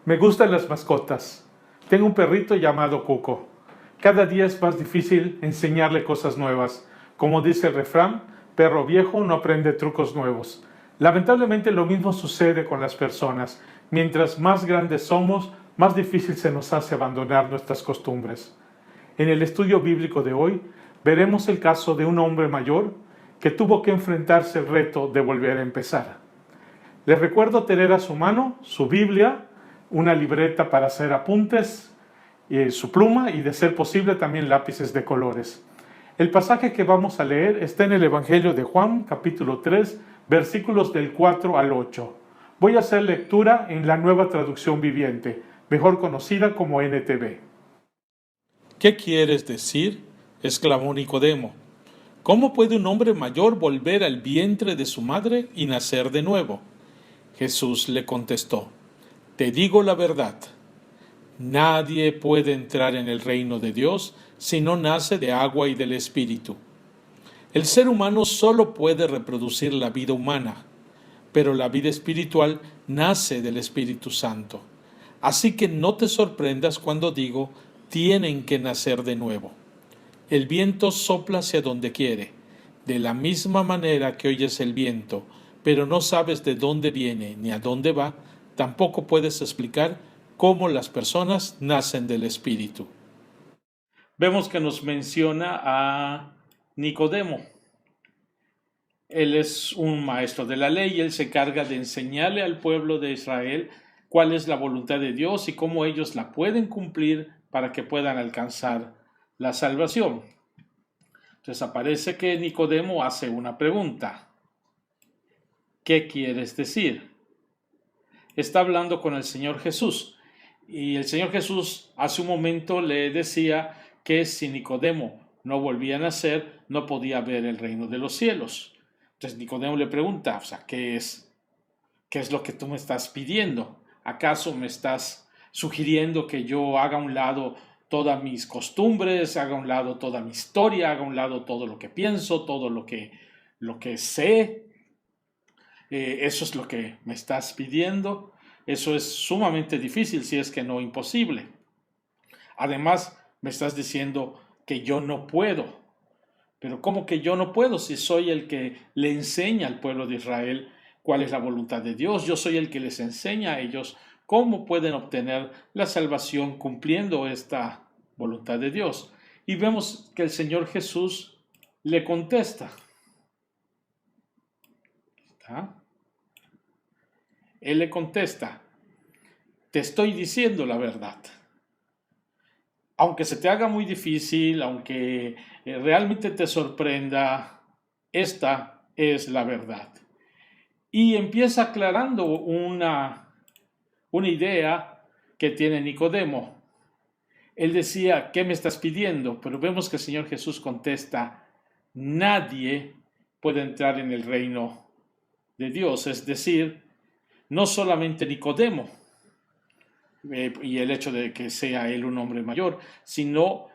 Me gustan las mascotas. Tengo un perrito llamado Cuco. Cada día es más difícil enseñarle cosas nuevas. Como dice el refrán, perro viejo no aprende trucos nuevos. Lamentablemente lo mismo sucede con las personas. Mientras más grandes somos, más difícil se nos hace abandonar nuestras costumbres. En el estudio bíblico de hoy, veremos el caso de un hombre mayor que tuvo que enfrentarse al reto de volver a empezar. Les recuerdo tener a su mano su Biblia, una libreta para hacer apuntes, su pluma y, de ser posible, también lápices de colores. El pasaje que vamos a leer está en el Evangelio de Juan, capítulo 3, versículos del 4 al 8. Voy a hacer lectura en la Nueva Traducción Viviente, mejor conocida como NTV. ¿Qué quieres decir?, exclamó Nicodemo. ¿Cómo puede un hombre mayor volver al vientre de su madre y nacer de nuevo? Jesús le contestó: Te digo la verdad. Nadie puede entrar en el reino de Dios si no nace de agua y del Espíritu. El ser humano solo puede reproducir la vida humana, pero la vida espiritual nace del Espíritu Santo. Así que no te sorprendas cuando digo: tienen que nacer de nuevo. El viento sopla hacia donde quiere. De la misma manera que oyes el viento, pero no sabes de dónde viene ni a dónde va, tampoco puedes explicar cómo las personas nacen del Espíritu. Vemos que nos menciona a Nicodemo. Él es un maestro de la ley y él se encarga de enseñarle al pueblo de Israel cuál es la voluntad de Dios y cómo ellos la pueden cumplir para que puedan alcanzar la salvación. Entonces aparece que Nicodemo hace una pregunta. ¿Qué quieres decir? Está hablando con el Señor Jesús. Y el Señor Jesús hace un momento le decía que si Nicodemo no volvía a nacer, no podía ver el reino de los cielos. Entonces Nicodemo le pregunta, ¿qué es lo que tú me estás pidiendo? ¿Acaso me estás sugiriendo que yo haga a un lado todas mis costumbres, haga a un lado toda mi historia, haga a un lado todo lo que pienso, todo lo que sé? ¿Eso es lo que me estás pidiendo? Eso es sumamente difícil, si es que no imposible. Además, me estás diciendo que yo no puedo. Pero ¿cómo que yo no puedo si soy el que le enseña al pueblo de Israel cuál es la voluntad de Dios? Yo soy el que les enseña a ellos cómo pueden obtener la salvación cumpliendo esta voluntad de Dios. Y vemos que el Señor Jesús le contesta. ¿Está? Él le contesta: te estoy diciendo la verdad. Aunque se te haga muy difícil, aunque realmente te sorprenda, esta es la verdad. Y empieza aclarando una idea que tiene Nicodemo. Él decía: ¿qué me estás pidiendo? Pero vemos que el Señor Jesús contesta: nadie puede entrar en el reino de Dios. Es decir, no solamente Nicodemo, y el hecho de que sea él un hombre mayor, sino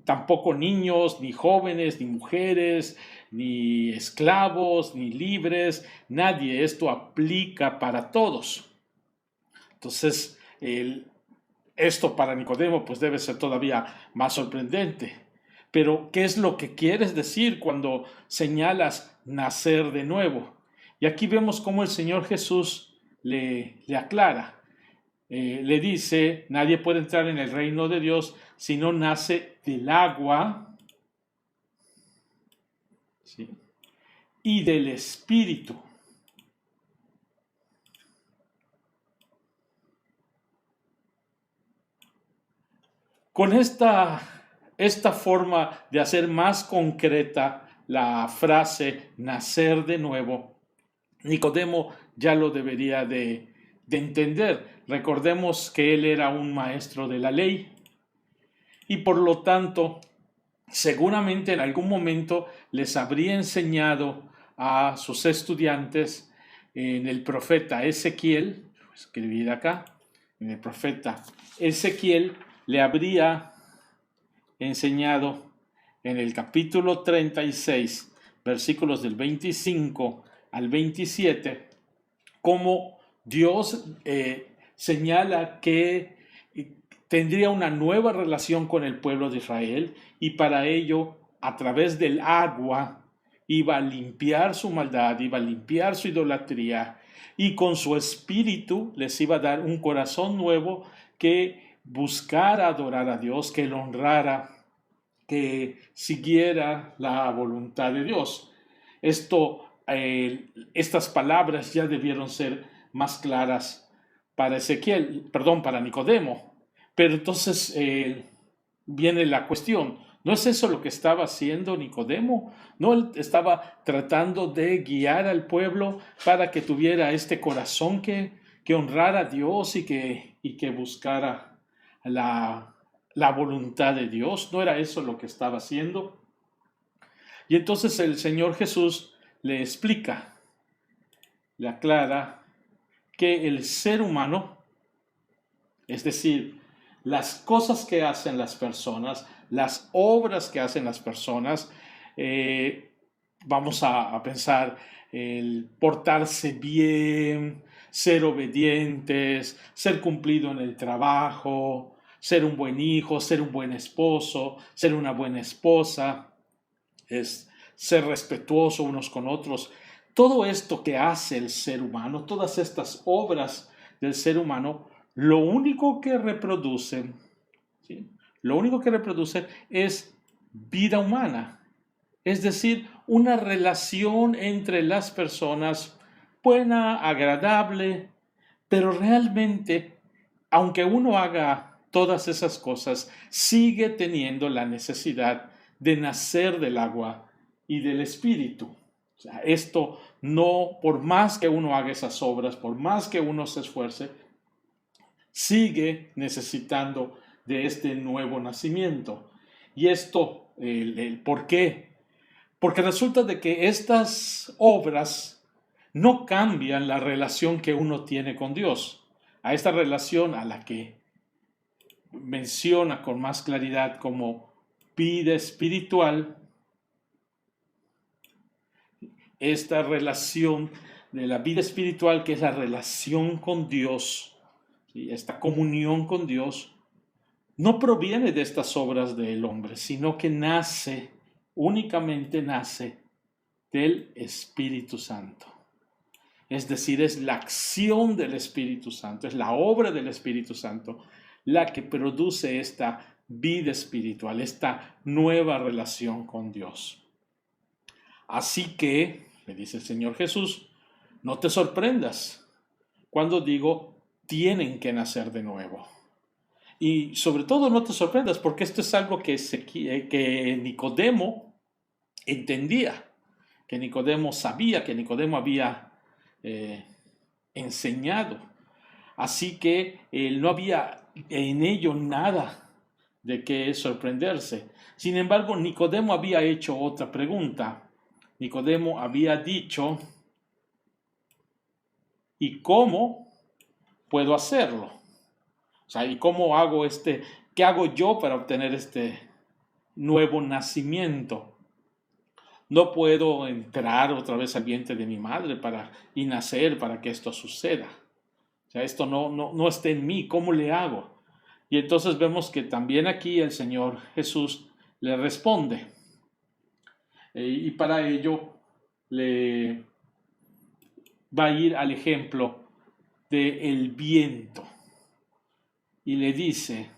tampoco niños, ni jóvenes, ni mujeres, ni esclavos, ni libres, nadie. Esto aplica para todos. Entonces, esto para Nicodemo pues debe ser todavía más sorprendente. Pero, ¿qué es lo que quieres decir cuando señalas nacer de nuevo? Y aquí vemos cómo el Señor Jesús le aclara. Le dice: nadie puede entrar en el reino de Dios si no nace del agua, ¿sí?, y del Espíritu. Con esta forma de hacer más concreta la frase nacer de nuevo, Nicodemo ya lo debería de entender. Recordemos que él era un maestro de la ley y por lo tanto seguramente en algún momento les habría enseñado a sus estudiantes en el profeta Ezequiel. Escribir acá: en el profeta Ezequiel le habría enseñado en el capítulo 36, versículos del 25 al 27, cómo Dios señala que tendría una nueva relación con el pueblo de Israel y para ello, a través del agua, iba a limpiar su maldad, iba a limpiar su idolatría y con su espíritu les iba a dar un corazón nuevo que buscara adorar a Dios, que lo honrara, que siguiera la voluntad de Dios. Estas palabras ya debieron ser más claras para Nicodemo. Pero entonces viene la cuestión, ¿no es eso lo que estaba haciendo Nicodemo? ¿No él estaba tratando de guiar al pueblo para que tuviera este corazón que honrara a Dios y que buscara la voluntad de Dios? ¿No era eso lo que estaba haciendo? Y entonces el Señor Jesús le explica, le aclara que el ser humano, es decir, las cosas que hacen las personas, las obras que hacen las personas, vamos a pensar el portarse bien, ser obedientes, ser cumplido en el trabajo, ser un buen hijo, ser un buen esposo, ser una buena esposa, es ser respetuoso unos con otros. Todo esto que hace el ser humano, todas estas obras del ser humano, lo único que reproducen, ¿sí? Lo único que reproducen es vida humana, es decir, una relación entre las personas buena, agradable, pero realmente, aunque uno haga todas esas cosas, sigue teniendo la necesidad de nacer del agua y del espíritu. O sea, esto no, por más que uno haga esas obras, por más que uno se esfuerce, sigue necesitando de este nuevo nacimiento. Y esto, ¿por qué? Porque resulta de que estas obras no cambian la relación que uno tiene con Dios. A esta relación a la que menciona con más claridad como vida espiritual, esta relación de la vida espiritual, que es la relación con Dios, ¿sí? Esta comunión con Dios, no proviene de estas obras del hombre, sino que únicamente nace del Espíritu Santo. Es decir, es la acción del Espíritu Santo, es la obra del Espíritu Santo la que produce esta vida espiritual, esta nueva relación con Dios. Así que, le dice el Señor Jesús, no te sorprendas cuando digo tienen que nacer de nuevo. Y sobre todo no te sorprendas porque esto es algo que Nicodemo entendía, que Nicodemo sabía, que Nicodemo había enseñado. Así que no había en ello nada de qué sorprenderse. Sin embargo, Nicodemo había hecho otra pregunta. Nicodemo había dicho, ¿y cómo puedo hacerlo? O sea, ¿y cómo hago qué hago yo para obtener este nuevo nacimiento? No puedo entrar otra vez al vientre de mi madre y nacer para que esto suceda. O sea, esto no está en mí. ¿Cómo le hago? Y entonces vemos que también aquí el Señor Jesús le responde. Y para ello le va a ir al ejemplo del viento. Y le dice,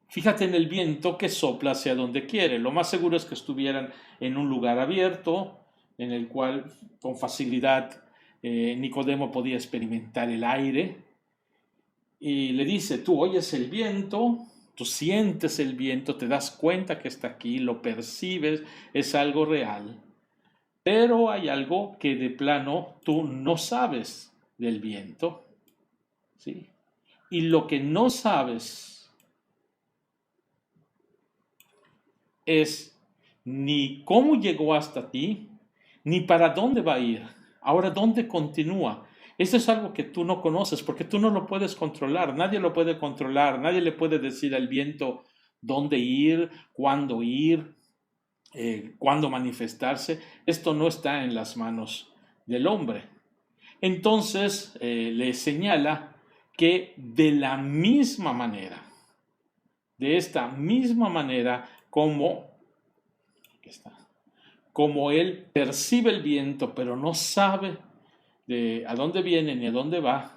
fíjate en el viento que sopla hacia donde quiere. Lo más seguro es que estuvieran en un lugar abierto, en el cual con facilidad Nicodemo podía experimentar el aire. Y le dice, tú oyes el viento, tú sientes el viento, te das cuenta que está aquí, lo percibes, es algo real. Pero hay algo que de plano tú no sabes del viento, ¿sí? Y lo que no sabes es ni cómo llegó hasta ti, ni para dónde va a ir. Ahora, ¿dónde continúa? Esto es algo que tú no conoces porque tú no lo puedes controlar. Nadie lo puede controlar. Nadie le puede decir al viento dónde ir, cuándo manifestarse. Esto no está en las manos del hombre. Entonces le señala que de la misma manera, de esta misma manera como él percibe el viento, pero no sabe a dónde viene ni a dónde va,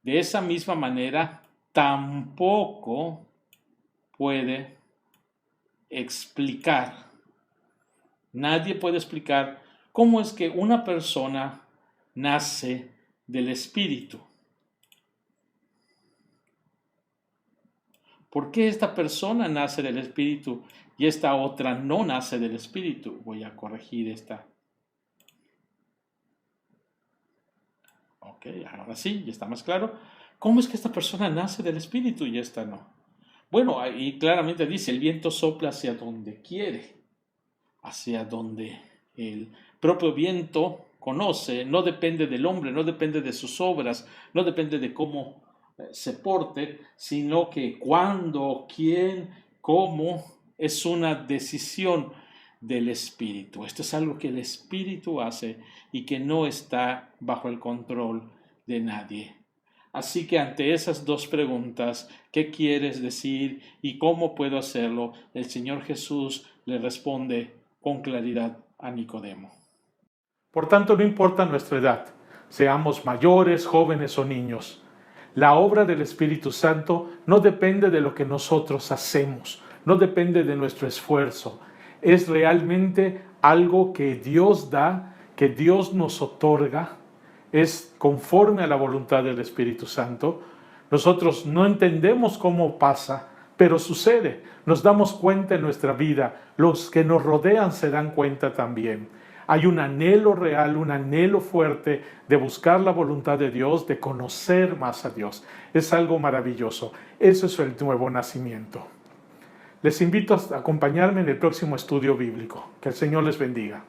de esa misma manera tampoco puede explicar. Nadie puede explicar cómo es que una persona nace del Espíritu. ¿Por qué esta persona nace del Espíritu y esta otra no nace del Espíritu? Voy a corregir esta. Ok, ahora sí, ya está más claro. ¿Cómo es que esta persona nace del Espíritu y esta no? Bueno, ahí claramente dice, el viento sopla hacia donde quiere, hacia donde el propio viento conoce, no depende del hombre, no depende de sus obras, no depende de cómo se porte, sino que cuándo, quién, cómo, es una decisión del Espíritu. Esto es algo que el Espíritu hace y que no está bajo el control de nadie. Así que ante esas dos preguntas, ¿qué quieres decir y cómo puedo hacerlo? El Señor Jesús le responde con claridad a Nicodemo. Por tanto, no importa nuestra edad, seamos mayores, jóvenes o niños. La obra del Espíritu Santo no depende de lo que nosotros hacemos, no depende de nuestro esfuerzo. Es realmente algo que Dios da, que Dios nos otorga, es conforme a la voluntad del Espíritu Santo. Nosotros no entendemos cómo pasa, pero sucede. Nos damos cuenta en nuestra vida, los que nos rodean se dan cuenta también. Hay un anhelo real, un anhelo fuerte de buscar la voluntad de Dios, de conocer más a Dios. Es algo maravilloso. Eso es el nuevo nacimiento. Les invito a acompañarme en el próximo estudio bíblico. Que el Señor les bendiga.